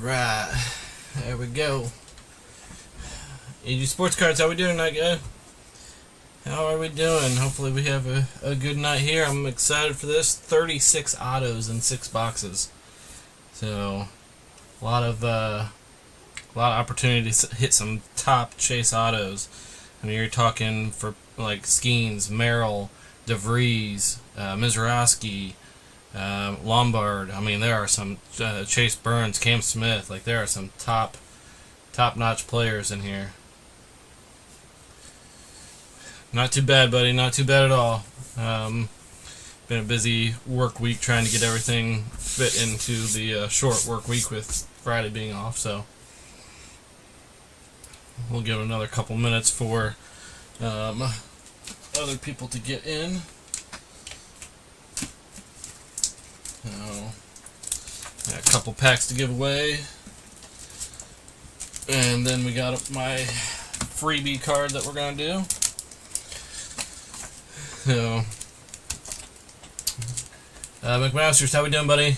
Alright, there we go. AG Sports Cards, how we doing tonight, guys? How are we doing? Hopefully we have a good night here. I'm excited for this. 36 autos in 6 boxes. So, a lot of opportunity to hit some top chase autos. I mean, you're talking for like Skeens, Merrill, DeVries, Mizraowski, Lombard. I mean, there are some Chase Burns, Cam Smith. Like, there are some top-notch players in here. Not too bad, buddy. Not too bad at all. Been a busy work week trying to get everything fit into the short work week with Friday being off. So we'll give it another couple minutes for other people to get in. Got a couple packs to give away, and then we got my freebie card that we're gonna do. So, McMasters, how we doing, buddy?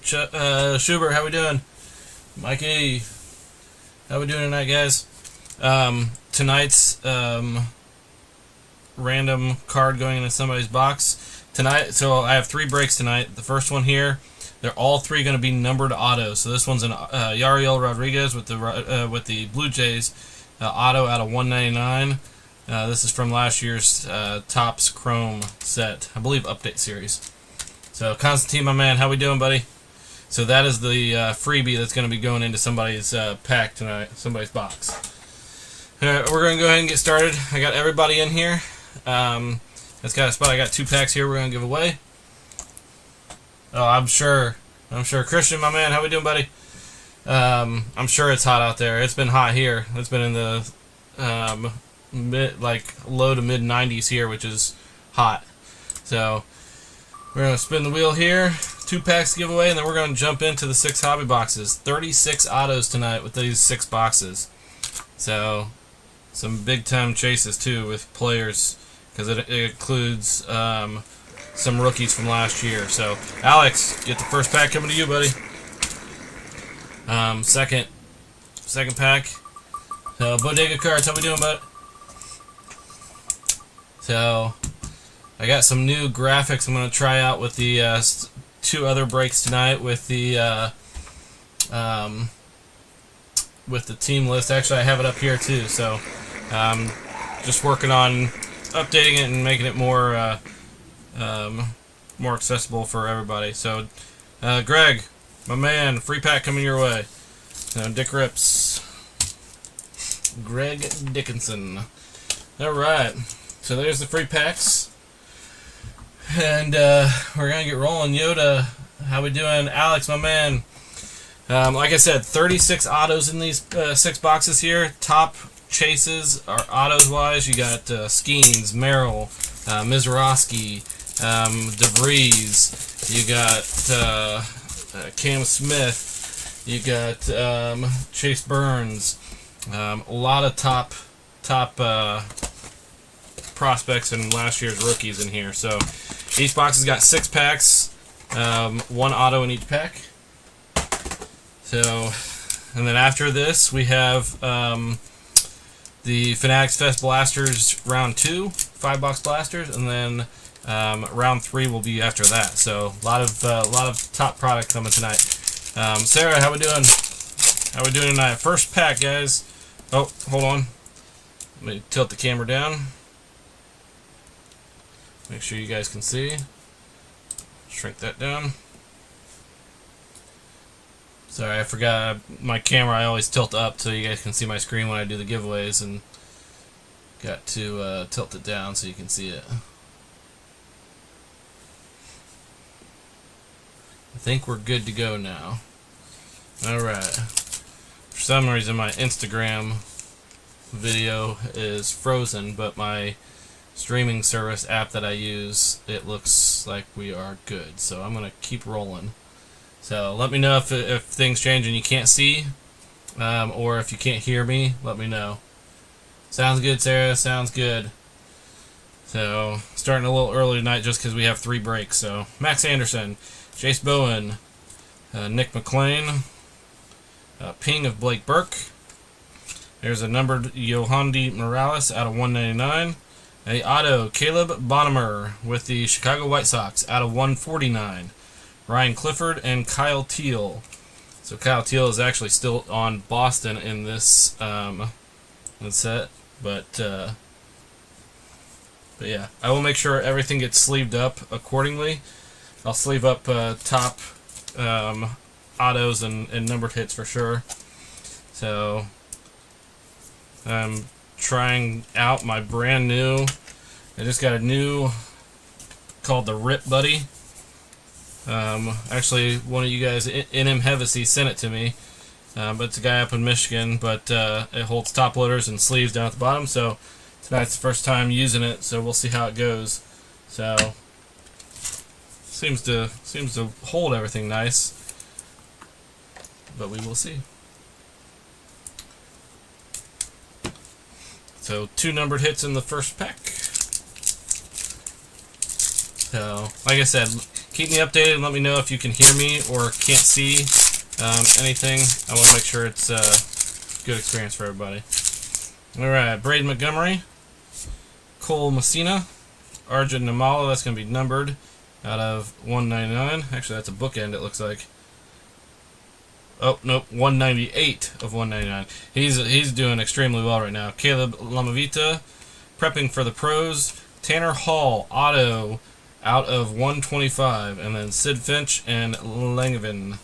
Schubert, how we doing? Mikey, how we doing tonight, guys? Tonight's random card going into somebody's box tonight. So I have 3 breaks tonight. The first one here, they're all 3 going to be numbered autos. So this one's an Yariel Rodriguez with the Blue Jays auto out of 199. This is from last year's Topps Chrome set, I believe, update series. So Constantine, my man, how we doing, buddy? So that is the freebie that's going to be going into somebody's pack tonight, somebody's box. We're going to go ahead and get started. I got everybody in here. That's got a spot. I got 2 packs here we're going to give away. Oh, I'm sure. Christian, my man, how we doing, buddy? I'm sure it's hot out there. It's been hot here. It's been in the low to mid 90s here, which is hot. So we're going to spin the wheel here. 2 packs to give away, and then we're going to jump into the 6 hobby boxes. 36 autos tonight with these 6 boxes. So some big time chases too with players, because it includes some rookies from last year. So Alex, get the first pack coming to you, buddy. Second pack. So Bodega Cards, how we doing, bud? So I got some new graphics I'm going to try out with the 2 other breaks tonight with the team list. Actually, I have it up here too. So just working on updating it and making it more accessible for everybody. So Greg, my man, free pack coming your way. Dick Rips, Greg Dickinson. All right. So there's the free packs, and we're gonna get rolling. Yoda, how we doing? Alex, my man. Like I said, 36 autos in these 6 boxes here. Top chases are autos wise. You got Skeens, Merrill, Mizraowski, DeVries. You got Cam Smith. You got Chase Burns. A lot of top prospects and last year's rookies in here. So each box has got 6 packs, 1 auto in each pack. So, and then after this we have the Fanatics Fest Blasters round 2, 5-box blasters, and then round 3 will be after that. So a lot of top product coming tonight. Sarah, how we doing? How we doing tonight? First pack, guys. Oh, hold on. Let me tilt the camera down. Make sure you guys can see. Shrink that down. Sorry, I forgot my camera. I always tilt up so you guys can see my screen when I do the giveaways, and got to tilt it down so you can see it. I think we're good to go now. Alright. For some reason my Instagram video is frozen, but my streaming service app that I use, it looks like we are good. So I'm going to keep rolling. So let me know if things change and you can't see, or if you can't hear me, let me know. Sounds good, Sarah. Sounds good. So starting a little early tonight just because we have 3 breaks. So Max Anderson, Chase Bowen, Nick McLean, Ping of Blake Burke. There's a numbered Yohandy Morales out of 199. A auto Caleb Bonnemer with the Chicago White Sox out of 149. Ryan Clifford and Kyle Teal. So Kyle Teal is actually still on Boston in this set, but yeah, I will make sure everything gets sleeved up accordingly. I'll sleeve up top autos and numbered hits for sure. So I'm trying out my brand new. I just got a new called the Rip Buddy. Actually, one of you guys, NM Hevesy, sent it to me. But it's a guy up in Michigan, but it holds top loaders and sleeves down at the bottom. So tonight's the first time using it, so we'll see how it goes. So seems to hold everything nice, but we will see. So 2 numbered hits in the first pack. So like I said, keep me updated and let me know if you can hear me or can't see anything. I want to make sure it's a good experience for everybody. Alright, Braden Montgomery, Cole Messina, Arjun Namala, that's going to be numbered out of 199. Actually, that's a bookend, it looks like. Oh, nope, 198 of 199. He's doing extremely well right now. Caleb Lamavita, prepping for the pros. Tanner Hall, auto, out of 125. And then Sid Finch and Langevin.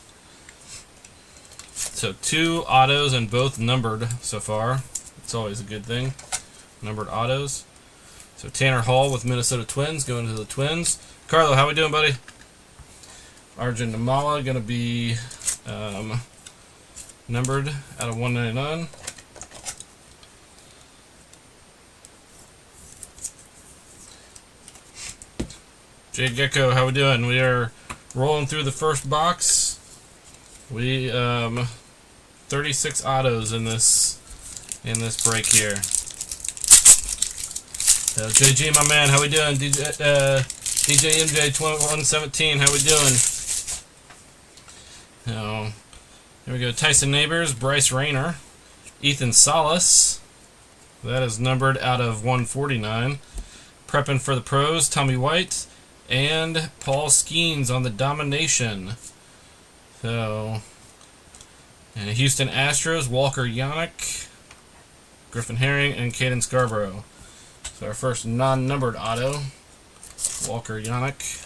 So 2 autos and both numbered so far. It's always a good thing. Numbered autos. So Tanner Hall with Minnesota Twins going to the Twins. Carlo, how we doing, buddy? Arjun Namala going to be numbered out of 199. Jade Gecko, how we doing? We are rolling through the first box. We 36 autos in this break here. So JG, my man, how we doing? DJ MJ 2117, how we doing? So, here we go. Tyson Neighbors, Bryce Rayner, Ethan Salas. That is numbered out of 149. Prepping for the pros, Tommy White, and Paul Skeens on the Domination. So, and Houston Astros, Walker Yannick, Griffin Herring, and Caden Scarborough. So our first non-numbered auto, Walker Yannick.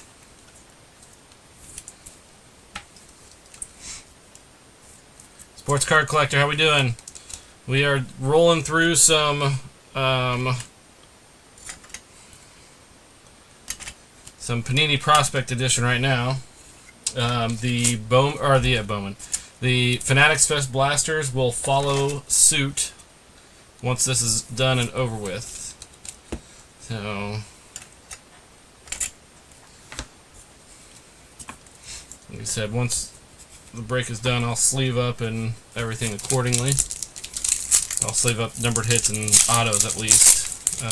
Sports Card Collector, how we doing? We are rolling through some Panini Prospect Edition right now. The Fanatics Fest Blasters will follow suit once this is done and over with. So, like I said, once the break is done, I'll sleeve up and everything accordingly. I'll sleeve up numbered hits and autos at least,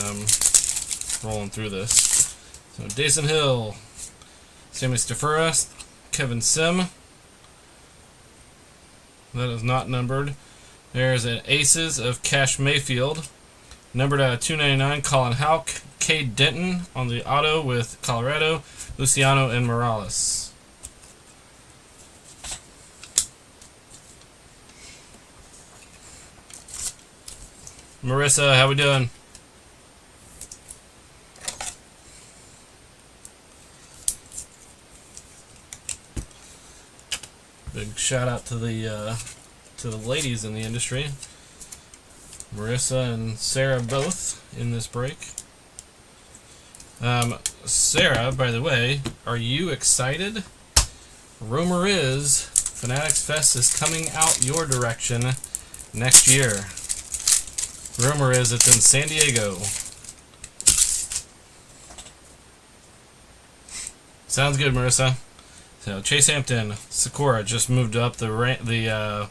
rolling through this. So, Dason Hill, Sammy Stafura, Kevin Sim. That is not numbered. There's an Aces of Cash Mayfield, numbered out of 299. Colin Houck, Cade Denton on the auto with Colorado, Luciano and Morales. Marissa, how we doing? Big shout out to the ladies in the industry. Marissa and Sarah both in this break. Sarah, by the way, are you excited? Rumor is Fanatics Fest is coming out your direction next year. Rumor is it's in San Diego. Sounds good, Marissa. So Chase Hampton, Sakura just moved up the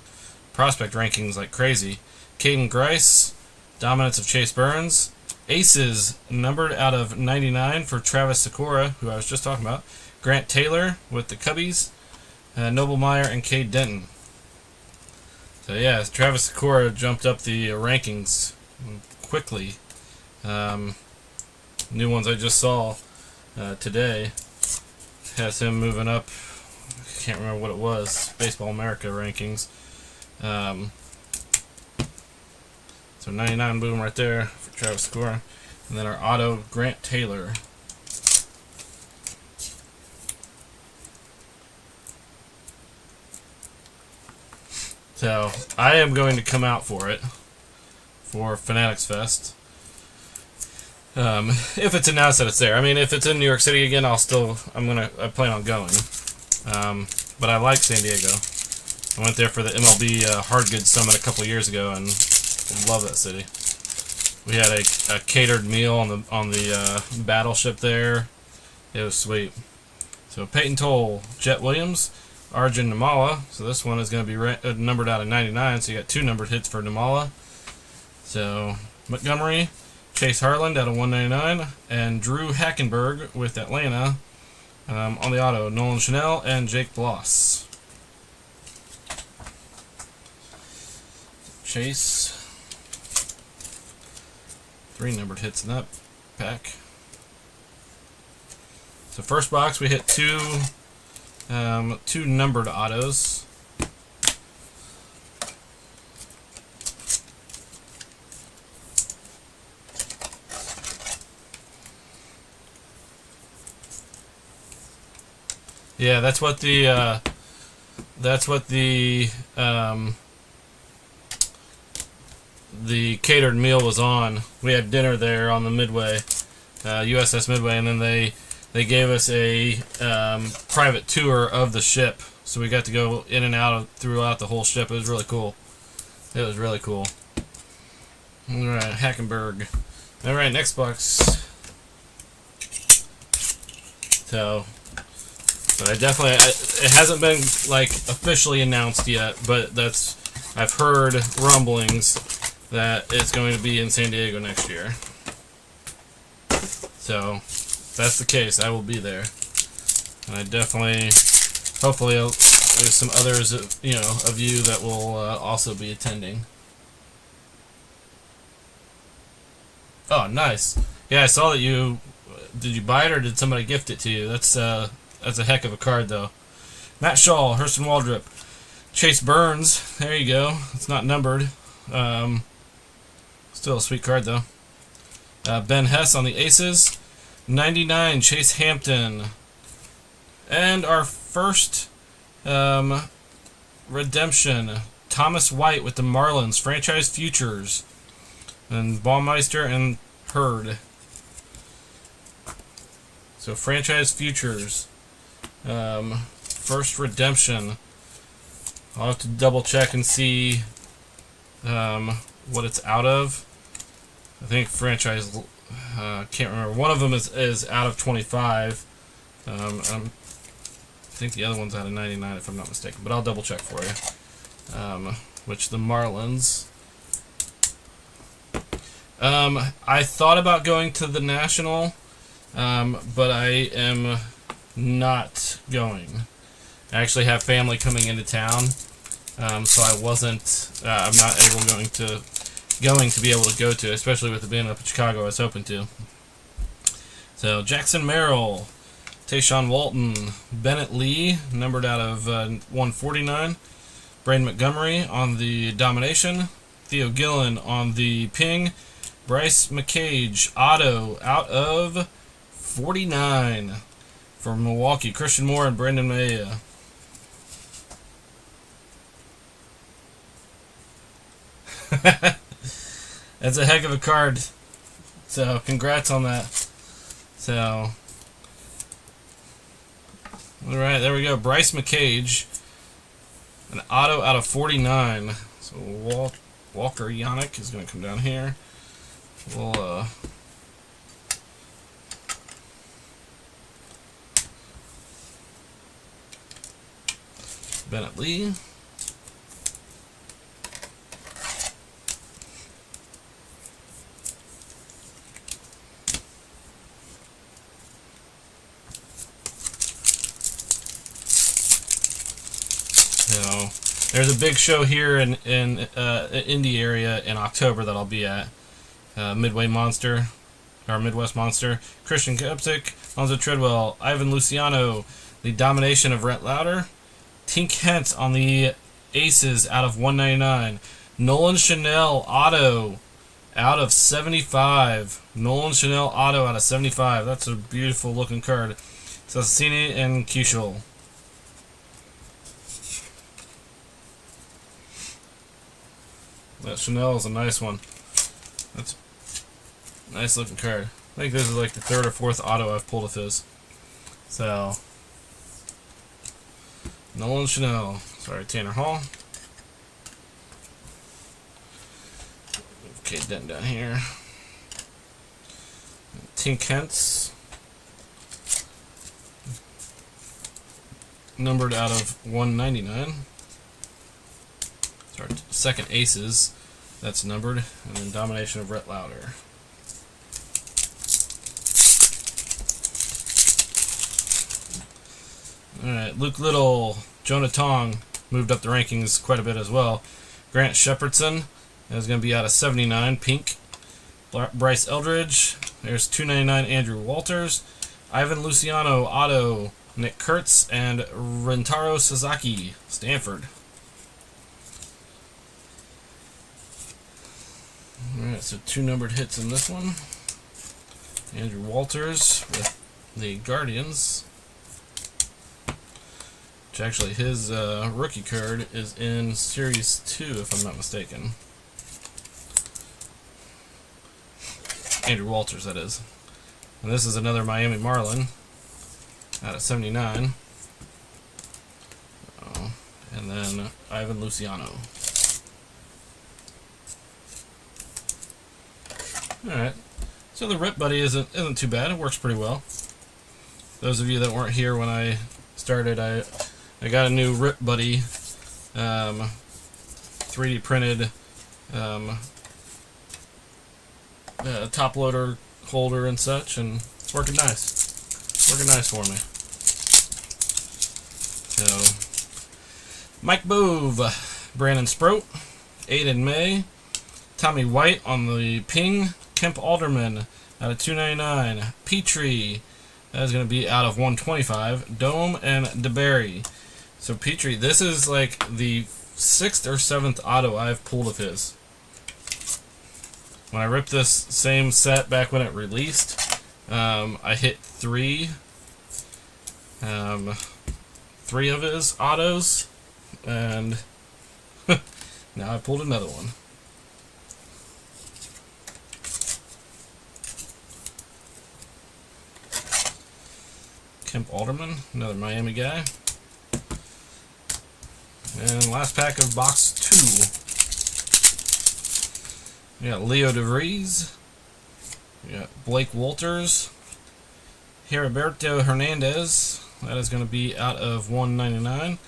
prospect rankings like crazy. Caden Grice, dominance of Chase Burns. Aces numbered out of 99 for Travis Sakura, who I was just talking about. Grant Taylor with the Cubbies. Noble Meyer and Cade Denton. So yeah, Travis Sakura jumped up the rankings quickly. New ones I just saw today has him moving up. I can't remember what it was. Baseball America rankings. So 99 boom right there for Travis Sakura. And then our auto, Grant Taylor. So I am going to come out for it for Fanatics Fest. If it's announced that it's there. I mean, if it's in New York City again, I plan on going. But I like San Diego. I went there for the MLB Hard Goods Summit a couple years ago and love that city. We had a catered meal on the battleship there. It was sweet. So Peyton Toll, Jet Williams, Arjun Nimala. So this one is going to be numbered out of 99. So you got 2 numbered hits for Nimala. So Montgomery, Chase Harland out of 199, and Drew Hackenberg with Atlanta on the auto. Nolan Chanel and Jake Bloss. Chase. 3 numbered hits in that pack. So first box we hit 2 numbered autos. Yeah, that's what the catered meal was on. We had dinner there on the Midway, USS Midway, and then they gave us a private tour of the ship, so we got to go in and out throughout the whole ship. It was really cool. It was really cool. All right, Hackenberg. All right, next box. So. But it hasn't been like officially announced yet, but I've heard rumblings that it's going to be in San Diego next year. So if that's the case, I will be there, and I definitely, hopefully, there's some others of you that will also be attending. Oh, nice! Yeah, I saw that you did. You buy it or did somebody gift it to you? That's a heck of a card, though. Matt Shaw, Hurston Waldrop, Chase Burns. There you go. It's not numbered. Still a sweet card, though. Ben Hess on the Aces. 99, Chase Hampton. And our first redemption, Thomas White with the Marlins. Franchise Futures. And Baumeister and Hurd. So Franchise Futures. First redemption. I'll have to double check and see what it's out of. I think franchise, can't remember. One of them is out of 25. I think the other one's out of 99 if I'm not mistaken, but I'll double check for you. Which the Marlins. I thought about going to the National, but I am not going. I actually have family coming into town, so I'm not going to be able to go to, especially with it being up in Chicago. I was hoping to. So Jackson Merrill, Tayshawn Walton, Bennett Lee, numbered out of 149, Braden Montgomery on the Domination, Theo Gillen on the Ping, Bryce McCage, auto out of 49 from Milwaukee, Christian Moore and Brandon Maya. That's a heck of a card. So congrats on that. So, all right, there we go. Bryce McCage, an auto out of 49. So Walker Yannick is going to come down here. We'll Bennett Lee. So There's a big show here in Indy area in October that I'll be at. Midway Monster, or Midwest Monster. Christian Kepsic, Alonzo Treadwell, Ivan Luciano, the domination of Rhett Lauder. Tink Hent on the Aces out of 199. Nolan Chanel auto out of 75. Nolan Chanel auto out of 75. That's a beautiful looking card. Sassini and Kushel. That Chanel is a nice one. That's a nice looking card. I think this is like the third or fourth auto I've pulled of his. So, Nolan Chanel. Sorry, Tanner Hall. Okay, done down here. Tink Hentz. Numbered out of 199. It's our second Aces. That's numbered. And then domination of Rhett Lauder. Alright, Luke Little, Jonah Tong moved up the rankings quite a bit as well. Grant Shepardson is going to be out of 79, pink. Bryce Eldridge, there's 299 Andrew Walters. Ivan Luciano, auto. Nick Kurtz, and Rentaro Sasaki, Stanford. Alright, so 2 numbered hits in this one. Andrew Walters with the Guardians. Which actually his rookie card is in Series 2, if I'm not mistaken. Andrew Walters, that is. And this is another Miami Marlin out of 79. And then Ivan Luciano. Alright. So the Rip Buddy isn't too bad. It works pretty well. Those of you that weren't here when I started, I got a new Rip Buddy 3D printed top loader holder and such, and it's working nice. Working nice for me. So, Mike Bove, Brandon Sproat, Aiden May, Tommy White on the ping, Kemp Alderman out of 299, Petrie, that is going to be out of 125, Dome and DeBerry. So Petrie, this is like the 6th or 7th auto I've pulled of his. When I ripped this same set back when it released, I hit 3 of his autos, and now I pulled another one. Kemp Alderman, another Miami guy. And last pack of box 2. We got Leo DeVries. We got Blake Walters. Heriberto Hernandez. That is going to be out of 199.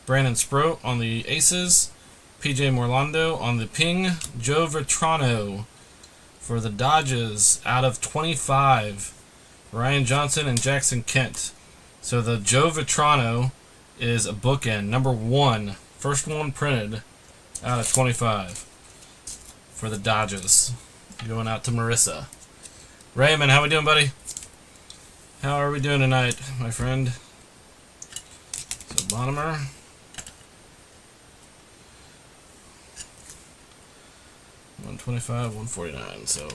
Brandon Sproat on the Aces. PJ Morlando on the ping. Joe Vitrano for the Dodgers out of 25. Ryan Johnson and Jackson Kent. So the Joe Vitrano is a bookend. Number 1. First one printed out of 25 for the Dodgers. Going out to Marissa. Raymond, how we doing, buddy? How are we doing tonight, my friend? So Bonnemer. $125, $149. So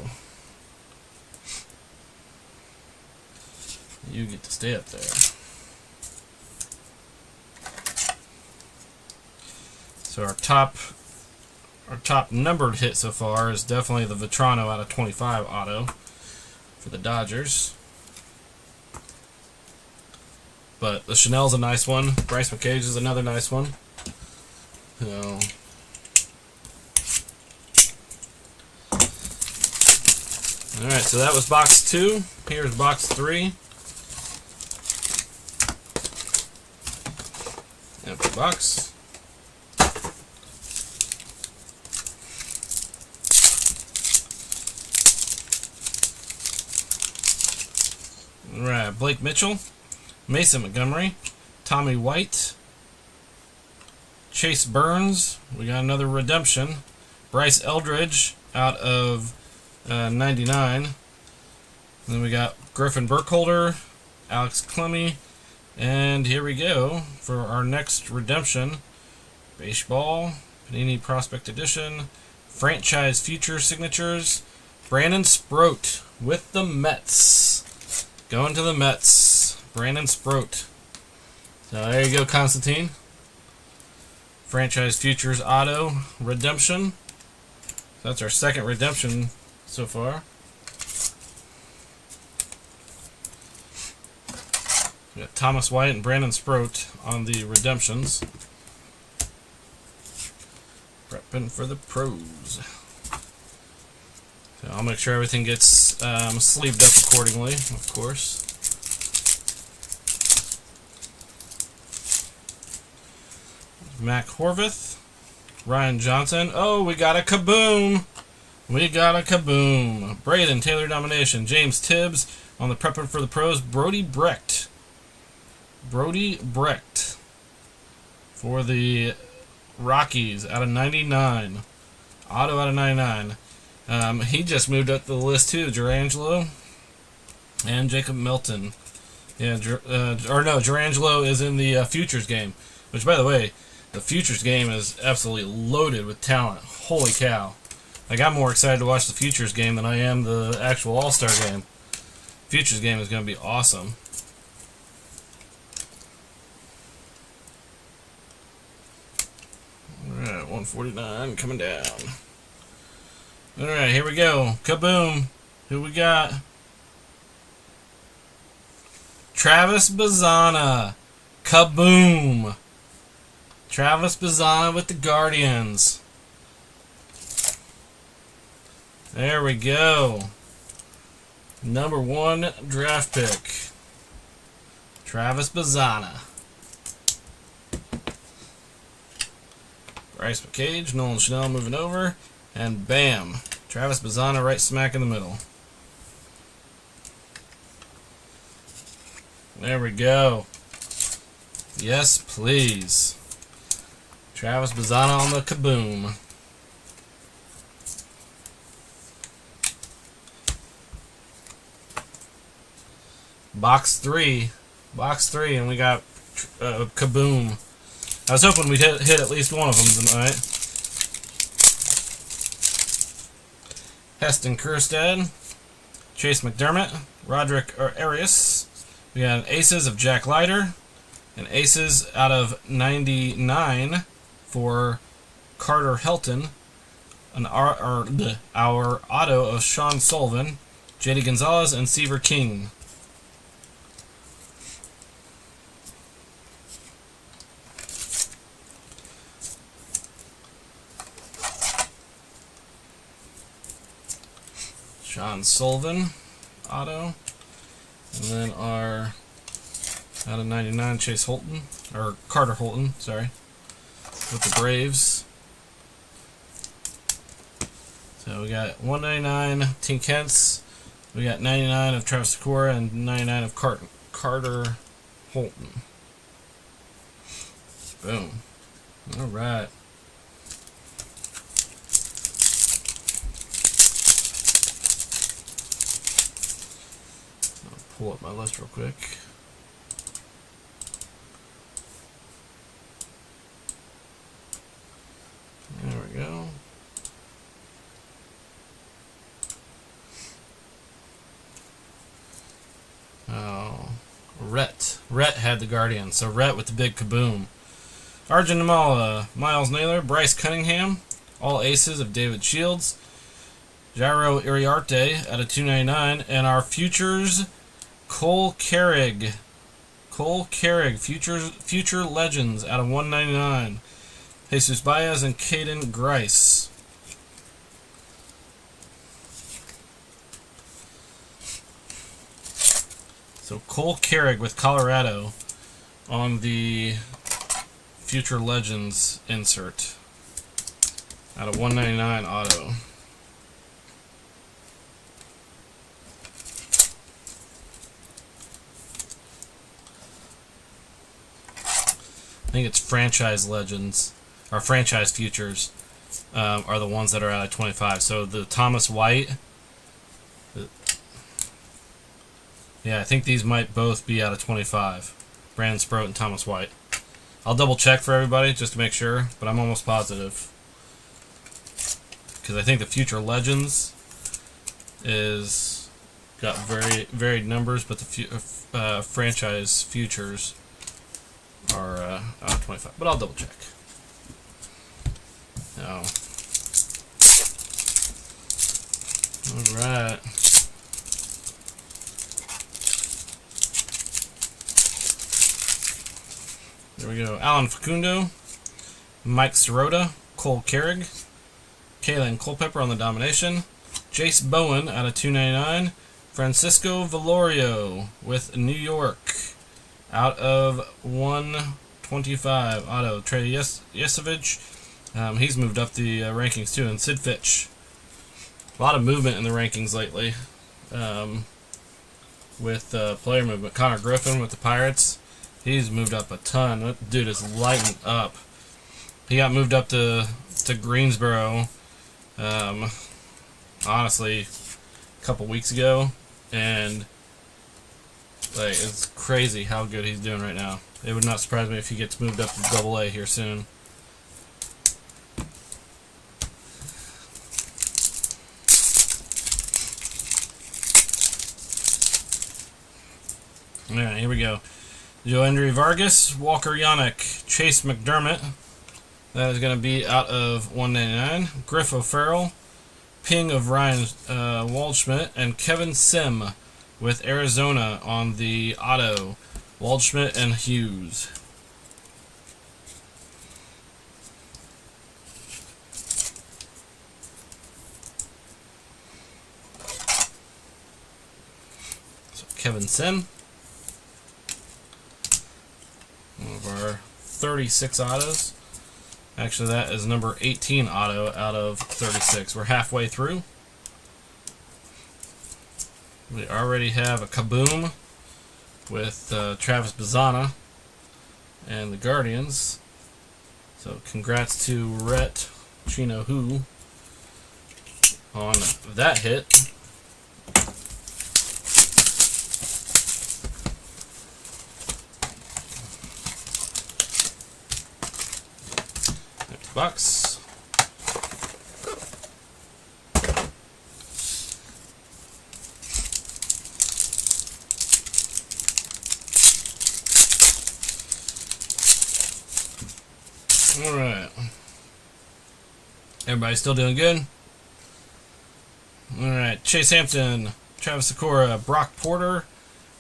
you get to stay up there. So our top numbered hit so far is definitely the Vitrano out of 25 auto for the Dodgers. But the Chanel's a nice one. Bryce McCage is another nice one. So, alright, so that was box 2. Here's box 3. Empty box. Alright, Blake Mitchell, Mason Montgomery, Tommy White, Chase Burns. We got another redemption. Bryce Eldridge out of 99. And then we got Griffin Burkholder, Alex Clemmy, and here we go for our next redemption. Baseball, Panini Prospect Edition, Franchise Future Signatures, Brandon Sproat with the Mets. Going to the Mets, Brandon Sproat. So there you go, Constantine. Franchise Futures Auto redemption. That's our second redemption so far. We got Thomas White and Brandon Sproat on the redemptions. Prepping for the pros. So I'll make sure everything gets sleeved up accordingly, of course. Mac Horvath, Ryan Johnson. Oh, we got a kaboom! We got a kaboom! Braden, Taylor Domination, James Tibbs on the Prepping for the Pros, Brody Brecht. Brody Brecht for the Rockies out of 99. Auto out of 99. He just moved up the list too. Gerangelo and Jacob Milton. Yeah, Gerangelo is in the Futures game. Which, by the way, the Futures game is absolutely loaded with talent. Holy cow. Like, I'm more excited to watch the Futures game than I am the actual All-Star game. Futures game is going to be awesome. Alright, 149 coming down. Alright, here we go. Kaboom. Who we got? Travis Bazzana. Kaboom. Travis Bazzana with the Guardians. There we go. Number 1 draft pick. Travis Bazzana. Bryce McCage, Nolan Schnell moving over. And bam. Travis Bazzana right smack in the middle. There we go. Yes, please. Travis Bazzana on the kaboom. Box 3. Box 3, and we got kaboom. I was hoping we'd hit at least one of them tonight. Heston Kjerstad, Chase McDermott, Roderick Arias. We got an Aces of Jack Leiter, and Aces out of 99 for Carter Helton, our auto of Sean Sullivan, JD Gonzalez, and Seaver King. Sean Sullivan auto, and then our out of 99 Chase Holton, or Carter Holton, sorry, with the Braves. So we got 199 Tink Kent's, we got 99 of Travis Sakura, and 99 of Carter Holton. Boom. All right. Pull up my list real quick. There we go. Oh, Rhett had the Guardian, so Rhett with the big kaboom. Arjun Namala, Miles Naylor, Bryce Cunningham, all aces of David Shields, Jairo Iriarte out of 299, and our futures. Cole Carrig, Future Legends out of 199. Jesus Baez and Caden Grice. So Cole Carrig with Colorado on the Future Legends insert out of 199 auto. I think it's Franchise Legends. our franchise futures are the ones that are out of 25. So the Thomas White, yeah, I think these might both be out of 25. Brandon Sproat and Thomas White. I'll double check for everybody just to make sure, but I'm almost positive. Because I think the Future Legends is got very varied numbers, but the franchise futures are out of 25. But I'll double check. Now, all right. There we go. Alan Facundo, Mike Sirota, Cole Carrig, Kalen Culpepper on the domination, Jace Bowen out of 299, Francisco Valorio with New York out of 125 auto. Trey Yesovich, he's moved up the rankings too, and Sid Fitch. A lot of movement in the rankings lately with player movement. Connor Griffin with the Pirates. He's moved up a ton. That dude is lighting up. He got moved up to Greensboro, honestly, a couple weeks ago, and like it's crazy how good he's doing right now. It would not surprise me if he gets moved up to AA here soon. Yeah, here we go. Joandre Vargas, Walker Yannick, Chase McDermott. That is going to be out of 199. Griff O'Farrell, Ping of Ryan Waldschmidt, and Kevin Sim with Arizona on the auto. Waldschmidt and Hughes. So Kevin Sim. One of our 36 autos. Actually, that is number 18 auto out of 36. We're halfway through. We already have a Kaboom with Travis Bazzana and the Guardians. So congrats to Rhett Chino Who on that hit. Bucks. All right. Everybody still doing good? All right. Chase Hampton, Travis Sakura, Brock Porter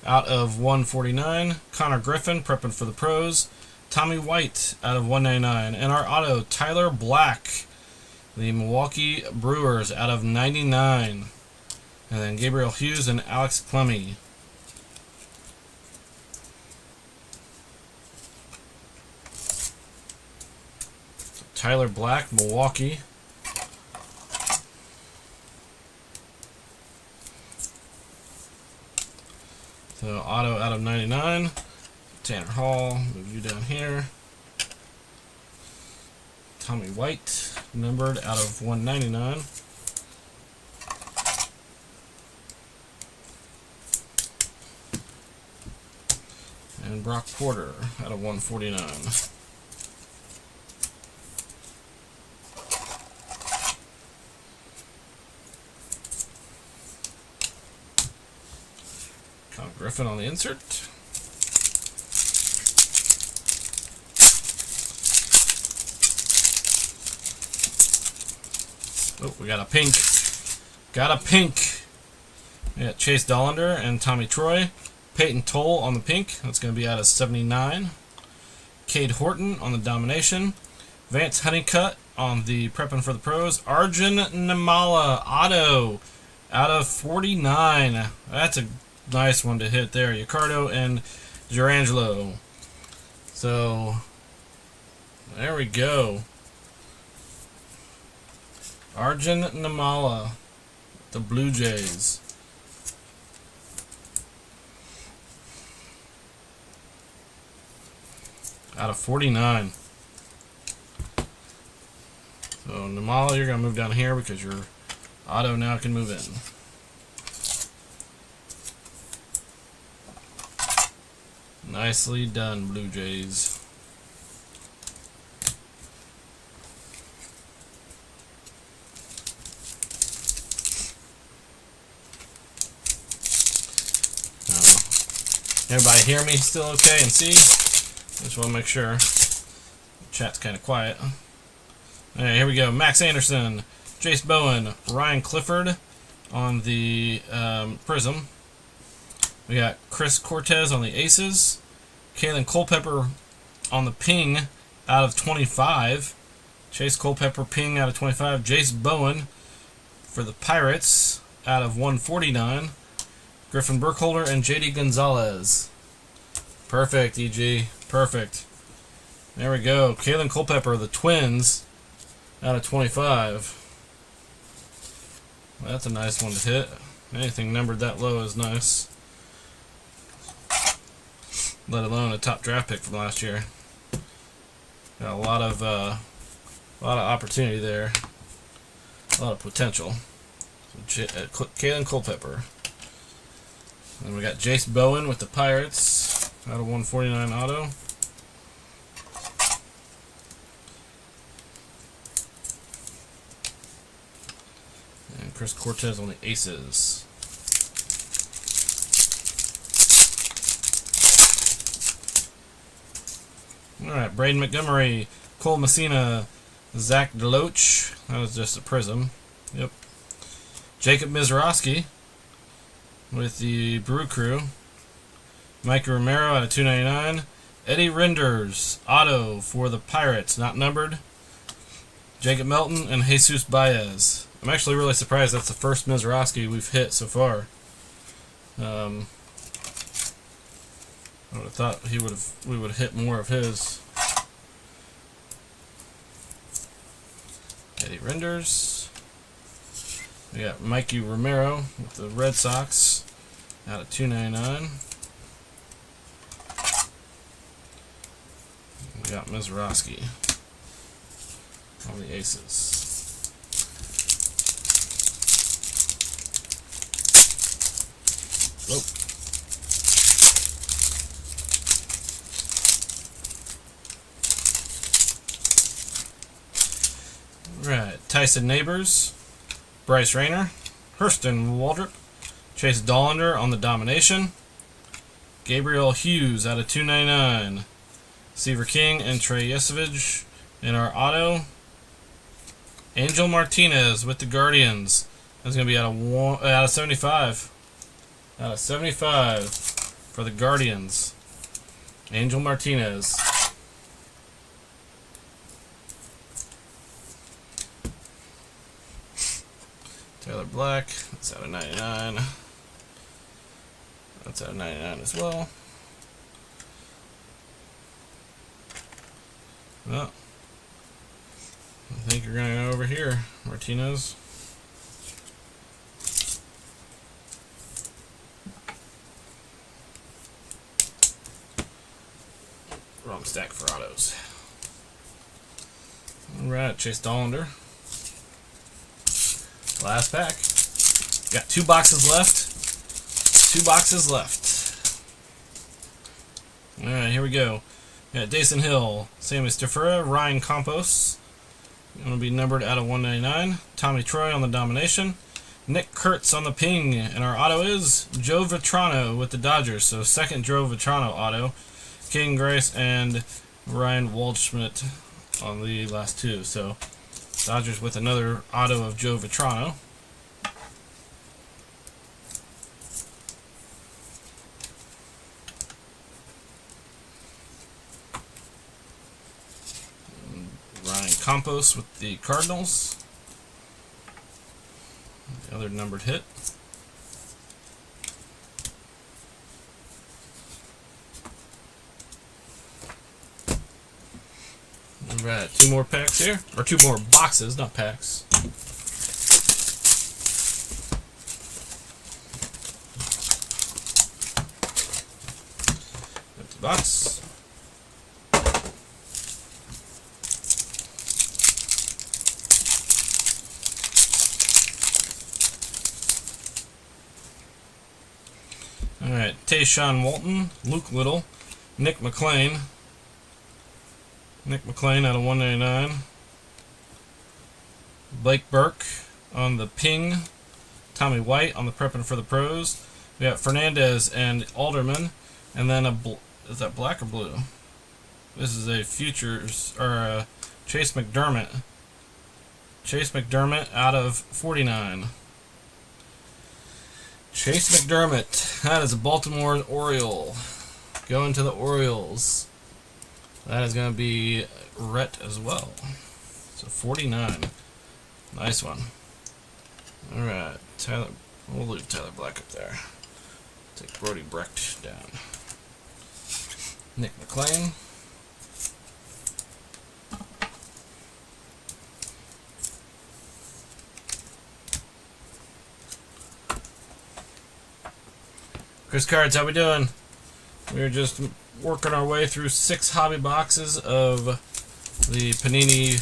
out of 149. Connor Griffin prepping for the pros. Tommy White out of 199. And our auto, Tyler Black, the Milwaukee Brewers out of 99. And then Gabriel Hughes and Alex Clemmy. So Tyler Black, Milwaukee. So auto out of 99. Tanner Hall, move you down here. Tommy White, numbered out of 199. And Brock Porter out of 149. Connor Griffin on the insert. Oh, we got a pink. Got a pink. Yeah, Chase Dollander and Tommy Troy. Peyton Toll on the pink. That's going to be out of 79. Cade Horton on the domination. Vance Honeycutt on the prepping for the pros. Arjun Namala auto out of 49. That's a nice one to hit there. Ricardo and Gerangelo. So, there we go. Arjun Namala, the Blue Jays. Out of 49. Namala, you're going to move down here because your auto now can move in. Nicely done, Blue Jays. Everybody hear me still okay and see? Just want to make sure. Chat's kind of quiet. Alright, here we go. Max Anderson, Jace Bowen, Ryan Clifford on the Prism. We got Chris Cortez on the Aces. Kalen Culpepper on the Ping out of 25. Chase Culpepper Ping out of 25. Jace Bowen for the Pirates out of 149. Griffin Burkholder and JD Gonzalez. Perfect, EG. Perfect. There we go. Kalen Culpepper, the Twins, out of 25. Well, that's a nice one to hit. Anything numbered that low is nice. Let alone a top draft pick from last year. Got a lot of opportunity there. A lot of potential. So, Kalen Culpepper. Then we got Jace Bowen with the Pirates out of 149 auto. And Chris Cortez on the Aces. Alright, Braden Montgomery, Cole Messina, Zach Deloach. That was just a Prism. Yep. Jacob Mizrowski with the Brew Crew. Mikey Romero out of 299. Eddie Renders, auto for the Pirates, not numbered. Jacob Melton and Jesus Baez. I'm actually really surprised that's the first Mizrowski we've hit so far. I would have thought we would have hit more of his. Eddie Renders. We got Mikey Romero with the Red Sox out of 299. We got Mizrowski on the Aces. Whoa. Right, Tyson Neighbors, Bryce Rayner, Hurston Waldrop, Chase Dollander on the Domination, Gabriel Hughes out of 299, Seaver King and Trey Yesevich in our auto, Angel Martinez with the Guardians. That's going to be out of 75. Out of 75 for the Guardians. Angel Martinez. Taylor Black, that's out of 99. That's out of 99 as well. Well, I think you're going to go over here, Martinez. Wrong stack for autos. Alright, Chase Dollander. Last pack. Got 2 boxes left. 2 boxes left. Alright, here we go. We got Dason Hill, Sammy Stafura, Ryan Campos. Going to be numbered out of 199. Tommy Troy on the Domination. Nick Kurtz on the Ping. And our auto is Joe Vitrano with the Dodgers. So second Joe Vitrano auto. King Grace and Ryan Waldschmidt on the last 2. So Dodgers with another auto of Joe Vitrano. Ryan Campos with the Cardinals. The other numbered hit. Alright, 2 more packs here. Or 2 more boxes, not packs. Empty box. Tayshaun Walton, Luke Little, Nick McLean. Nick McLean out of 199. Blake Burke on the ping. Tommy White on the prepping for the pros. We got Fernandez and Alderman. And then is that black or blue? This is a futures, or a Chase McDermott. Chase McDermott out of 49. Chase McDermott. That is a Baltimore Oriole. Going to the Orioles. That is going to be Rhett as well. So 49. Nice one. Alright. Tyler. We'll leave Tyler Black up there. Take Brody Brecht down. Nick McLean. Chris Cards, how we doing? We're just working our way through 6 hobby boxes of the Panini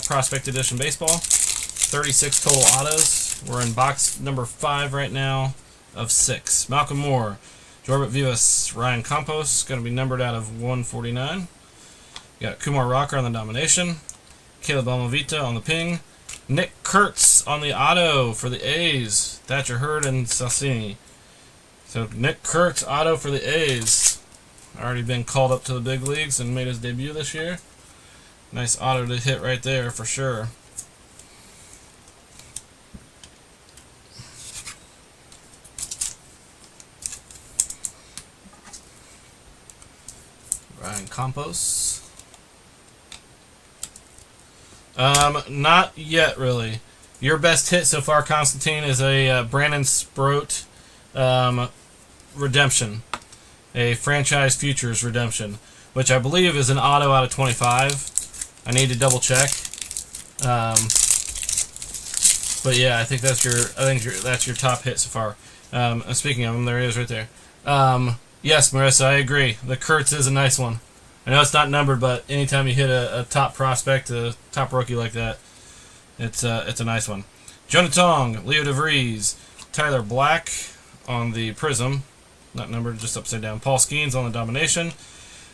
Prospect Edition Baseball. 36 total autos. We're in box number 5 right now of 6. Malcolm Moore, Jorbit Vivas, Ryan Campos, going to be numbered out of 149. You got Kumar Rocker on the nomination. Caleb Almavita on the ping. Nick Kurtz on the auto for the A's. Thatcher Hurd and Sassini. So Nick Kurtz auto for the A's. Already been called up to the big leagues and made his debut this year. Nice auto to hit right there for sure. Ryan Campos. Not yet really. Your best hit so far, Constantine, is a Brandon Sproat redemption, a franchise futures redemption, which I believe is an auto out of 25. I need to double check, but yeah, I think that's your top hit so far. Speaking of him, there he is right there. Yes, Marissa, I agree. The Kurtz is a nice one. I know it's not numbered, but anytime you hit a top prospect, a top rookie like that, it's a nice one. Jonah Tong, Leo DeVries, Tyler Black on the Prism, not numbered, just upside down. Paul Skeens on the Domination.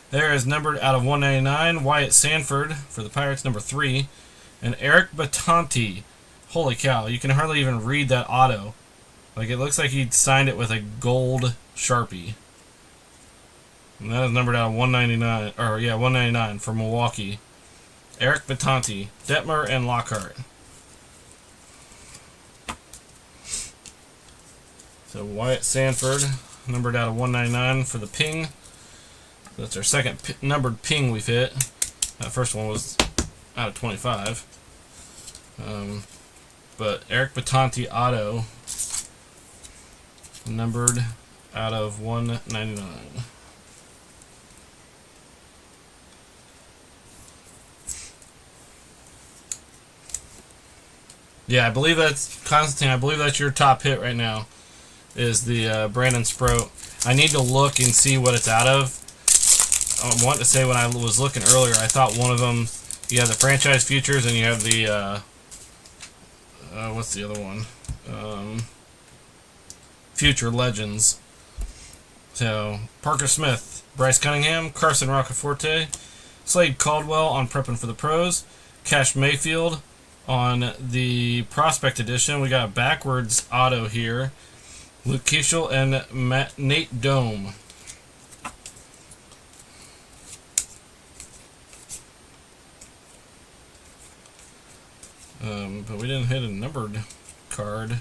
There is numbered out of 199. Wyatt Sanford for the Pirates, number 3. And Eric Batanti. Holy cow, you can hardly even read that auto. Like, it looks like he signed it with a gold Sharpie. And that is numbered out of 199, or yeah, 199 for Milwaukee. Eric Batanti, Detmer, and Lockhart. So Wyatt Sanford, numbered out of 199 for the ping. That's our second numbered ping we've hit. That first one was out of 25. But Eric Batanti auto, numbered out of 199. Yeah, I believe that's Constantine. I believe that's your top hit right now. Is the Brandon Sproat. I need to look and see what it's out of. I want to say when I was looking earlier, I thought one of them, you have the franchise futures and you have the, what's the other one? Future Legends. So, Parker Smith, Bryce Cunningham, Carson Roccaforte, Slade Caldwell on Prepping for the Pros, Cash Mayfield on the Prospect Edition. We got a backwards auto here. Luke Keeschel and Nate Dome. But we didn't hit a numbered card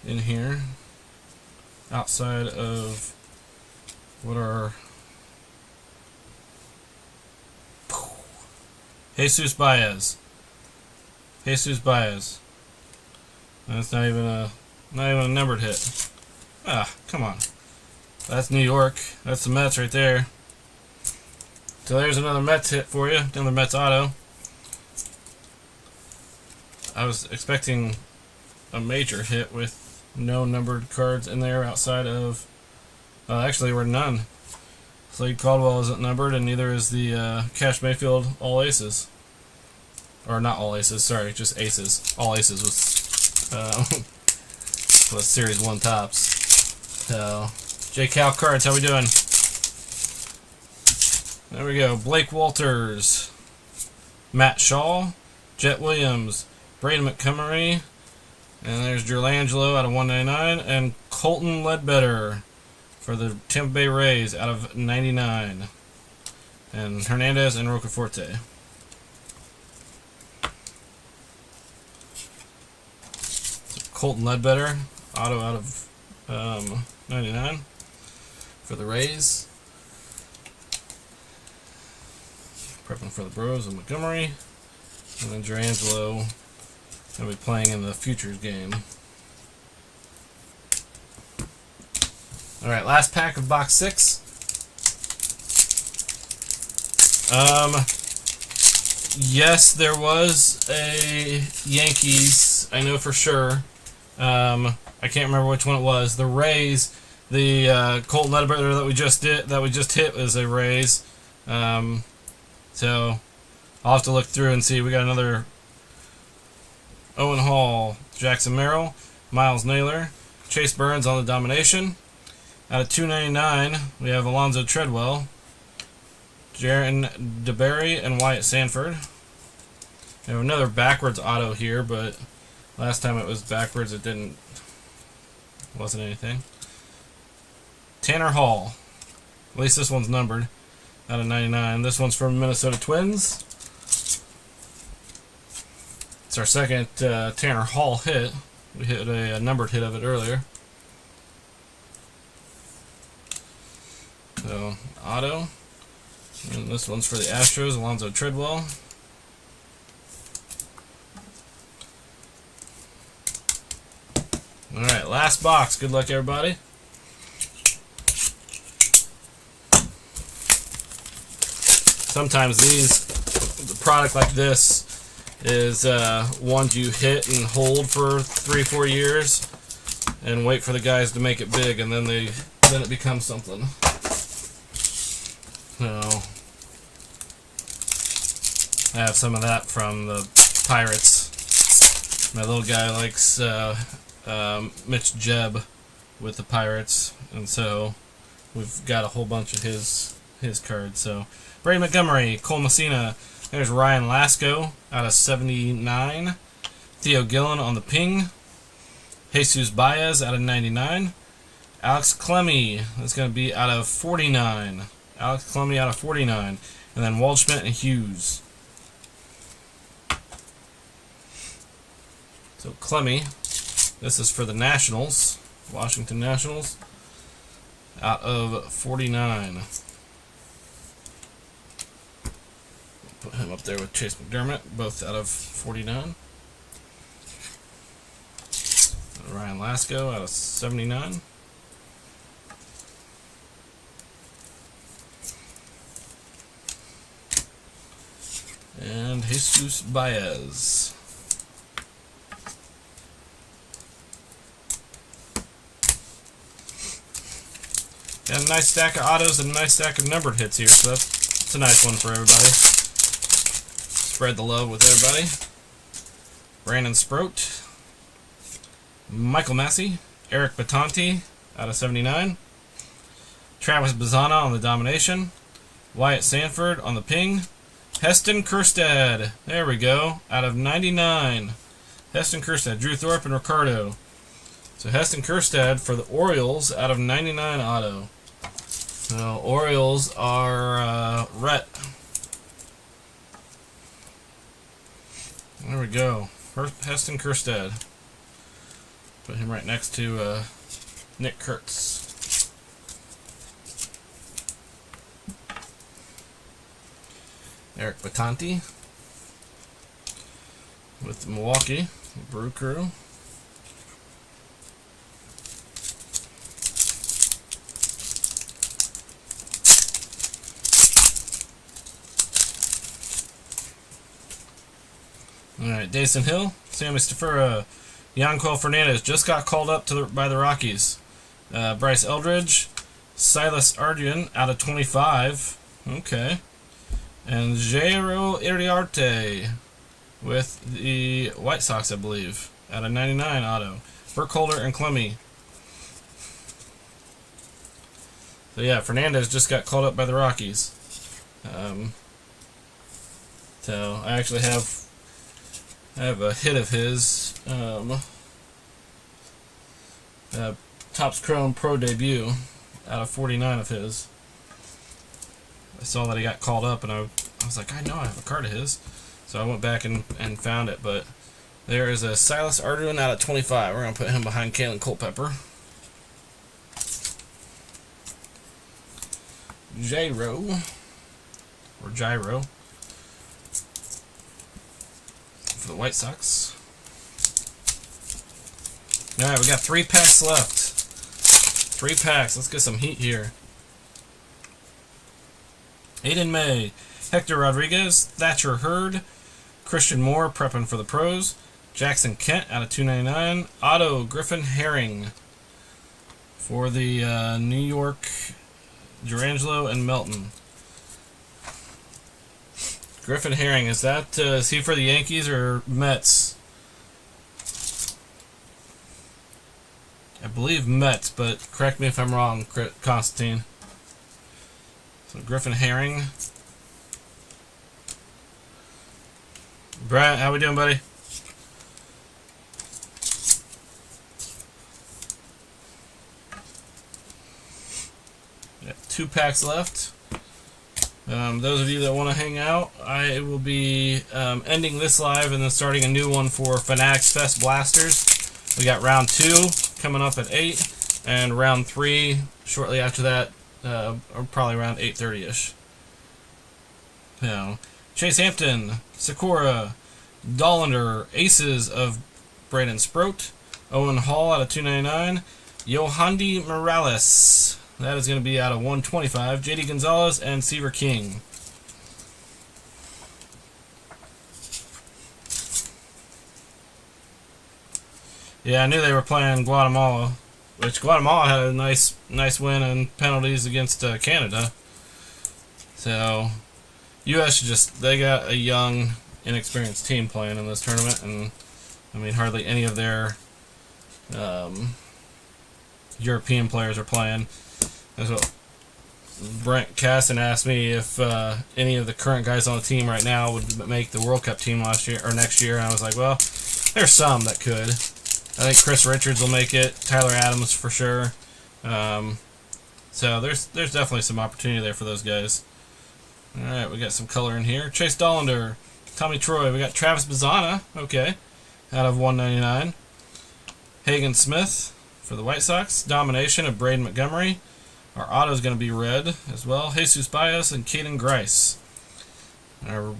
in here outside of what are Jesus Baez. Jesus Baez. That's not even a numbered hit. Ah, come on. That's New York. That's the Mets right there. So there's another Mets hit for you. Another Mets auto. I was expecting a major hit with no numbered cards in there outside of... actually, there were none. Slade Caldwell isn't numbered, and neither is the Cash Mayfield All Aces. Or not All Aces, sorry, just Aces. All Aces was Series 1 tops. So, J. Cal Cards, how we doing? There we go. Blake Walters, Matt Shaw, Jet Williams, Braden Montgomery, and there's Gerlangelo out of 199, and Colton Ledbetter for the Tampa Bay Rays out of 99, and Hernandez and Rocaforte. Colton Ledbetter, auto out of 99 for the Rays. Prepping for the Bros and Montgomery. And then Gerangelo going to be playing in the Futures game. Alright, last pack of box 6. Yes, there was a Yankees, I know for sure. I can't remember which one it was. The Rays, the Colton Ledbetter that we just hit is a Rays. So I'll have to look through and see. We got another Owen Hall, Jackson Merrill, Miles Naylor, Chase Burns on the Domination. Out of 299, we have Alonzo Treadwell, Jaron DeBerry, and Wyatt Sanford. We have another backwards auto here, but last time it was backwards, it wasn't anything. Tanner Hall, at least this one's numbered, out of 99. This one's from Minnesota Twins. It's our second Tanner Hall hit. We hit a numbered hit of it earlier. So, auto. And this one's for the Astros, Alonzo Treadwell. Alright, last box. Good luck, everybody. Sometimes the product like this is ones you hit and hold for 3-4 years and wait for the guys to make it big, and then it becomes something. So I have some of that from the Pirates. My little guy likes Mitch Jebb with the Pirates, and so we've got a whole bunch of his cards. So Braden Montgomery, Cole Messina, there's Ryan Lasco out of 79, Theo Gillen on the ping, Jesus Baez out of 99, Alex Clemmie, that's going to be out of 49, Alex Clemmie out of 49, and then Waldschmidt and Hughes. So Clemmie, this is for the Nationals, Washington Nationals, out of 49. Put him up there with Chase McDermott, both out of 49. Ryan Lasco out of 79. And Jesus Baez. Got a nice stack of autos and a nice stack of numbered hits here, so that's a nice one for everybody. Spread the love with everybody. Brandon Sproat, Michael Massey, Eric Batanti out of 79, Travis Bazzana on the Domination, Wyatt Sanford on the ping, Heston Kjerstad, there we go, out of 99. Heston Kjerstad, Drew Thorpe and Ricardo. So Heston Kjerstad for the Orioles out of 99 auto. So Orioles are Rhett. There we go. Heston Kjerstad. Put him right next to Nick Kurtz. Eric Batanti with Milwaukee Brew Crew. Alright, Dason Hill, Sammy Stafura, Yanquel Fernandez just got called up by the Rockies. Bryce Eldridge, Silas Arjun out of 25. Okay. And Jairo Iriarte with the White Sox, I believe, out of 99 auto. Burkholder and Clemmie. So yeah, Fernandez just got called up by the Rockies. So I actually have a hit of his Topps Chrome Pro debut out of 49 of his. I saw that he got called up, and I was like, I know I have a card of his. So I went back and found it, but there is a Silas Arduin out of 25. We're going to put him behind Kalen Culpepper. Gyro for the White Sox. Alright, we got 3 packs left. 3 packs. Let's get some heat here. Aiden May, Hector Rodriguez, Thatcher Hurd, Christian Moore prepping for the pros, Jackson Kent out of 299, Otto Griffin Herring for the New York, Durangelo and Melton. Griffin Herring, is he for the Yankees or Mets? I believe Mets, but correct me if I'm wrong, Constantine. So Griffin Herring. Brad, how we doing, buddy? Got 2 packs left. Those of you that want to hang out, I will be ending this live and then starting a new one for Fanatics Fest Blasters. We got round 2 coming up at 8, and round 3 shortly after that, or probably around 8:30ish. Now, Chase Hampton, Sakura, Dollander, Aces of Brandon Sproat, Owen Hall out of 299, Yohandy Morales. That is going to be out of 125. JD Gonzalez and Seaver King. Yeah, I knew they were playing Guatemala, which Guatemala had a nice win in penalties against Canada. So, U.S. they got a young, inexperienced team playing in this tournament, and I mean hardly any of their European players are playing. That's what Brent Casson asked me if any of the current guys on the team right now would make the World Cup team last year or next year, and I was like, well, there's some that could. I think Chris Richards will make it. Tyler Adams for sure. So there's definitely some opportunity there for those guys. All right, we got some color in here. Chase Dollander, Tommy Troy. We got Travis Bazzana, okay, out of 199. Hagen Smith for the White Sox. Domination of Braden Montgomery. Our auto is going to be red as well. Jesus Baez and Caden Grice. Our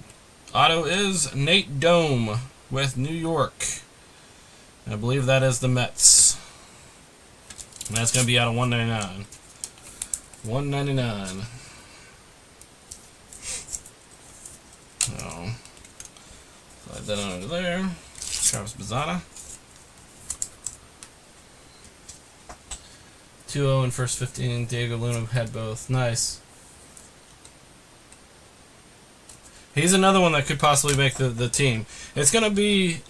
auto is Nate Dome with New York. I believe that is the Mets. And that's going to be out of 199. 199. So, slide that under there. Travis Bazzana. 2-0 in first 15. Diego Luna had both. Nice. He's another one that could possibly make the team. It's going to be,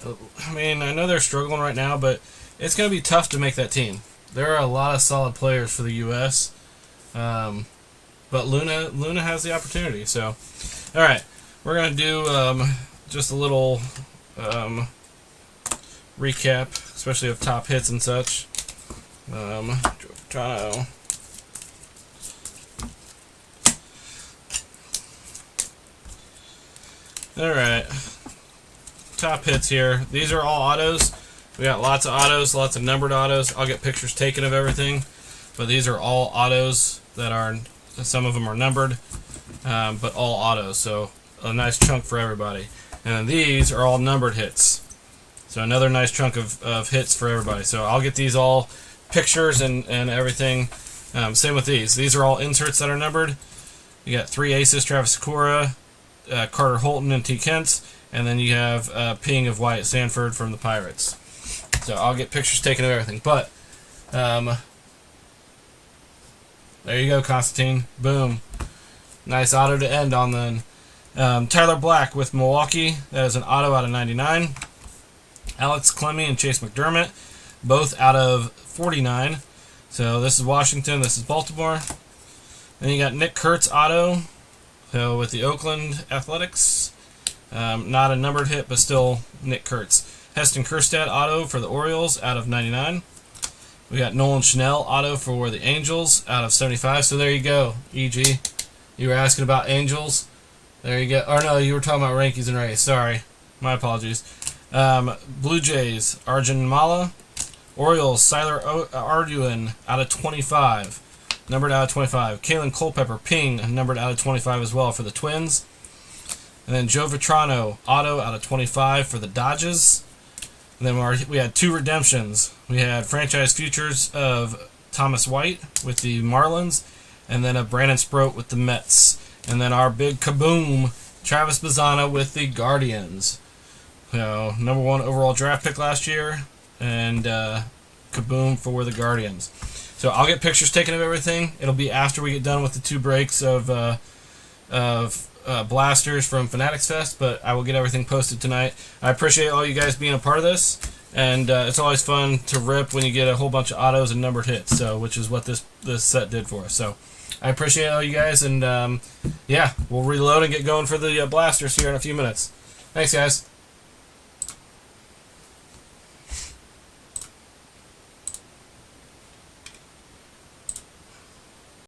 I mean, I know they're struggling right now, but it's going to be tough to make that team. There are a lot of solid players for the U.S., but Luna has the opportunity. So, all right, we're going to do just a little recap, especially of top hits and such. Toronto. Alright. Top hits here. These are all autos. We got lots of autos, lots of numbered autos. I'll get pictures taken of everything. But these are all autos that are, some of them are numbered, but all autos. So a nice chunk for everybody. And these are all numbered hits. So another nice chunk of hits for everybody. So I'll get these all pictures and everything. Same with these. These are all inserts that are numbered. You got 3 aces, Travis Sakura, Carter Holton and T. Kent, and then you have Ping of Wyatt Sanford from the Pirates. So I'll get pictures taken of everything. But there you go, Constantine. Boom. Nice auto to end on then. Tyler Black with Milwaukee. That is an auto out of 99. Alex Clemmy and Chase McDermott, both out of 49. So this is Washington, this is Baltimore. Then you got Nick Kurtz auto, so with the Oakland Athletics. Not a numbered hit, but still Nick Kurtz. Heston Kjerstad auto for the Orioles out of 99. We got Nolan Schnell auto for the Angels out of 75. So there you go, EG. You were asking about Angels. There you go. Or no, you were talking about Yankees and Rays. Sorry. My apologies. Blue Jays, Arjun Mala. Orioles, Siler Arduin out of 25. Numbered out of 25. Kalen Culpepper, Ping, numbered out of 25 as well for the Twins. And then Joe Vitrano, auto out of 25 for the Dodgers. And then we had 2 redemptions. We had franchise futures of Thomas White with the Marlins, and then a Brandon Sproat with the Mets. And then our big kaboom, Travis Bazzana with the Guardians. So, number 1 overall draft pick last year, and kaboom for the Guardians. So I'll get pictures taken of everything. It'll be after we get done with the 2 breaks of blasters from Fanatics Fest, but I will get everything posted tonight. I appreciate all you guys being a part of this, and it's always fun to rip when you get a whole bunch of autos and numbered hits, so which is what this set did for us. So I appreciate all you guys, and yeah, we'll reload and get going for the blasters here in a few minutes. Thanks, guys.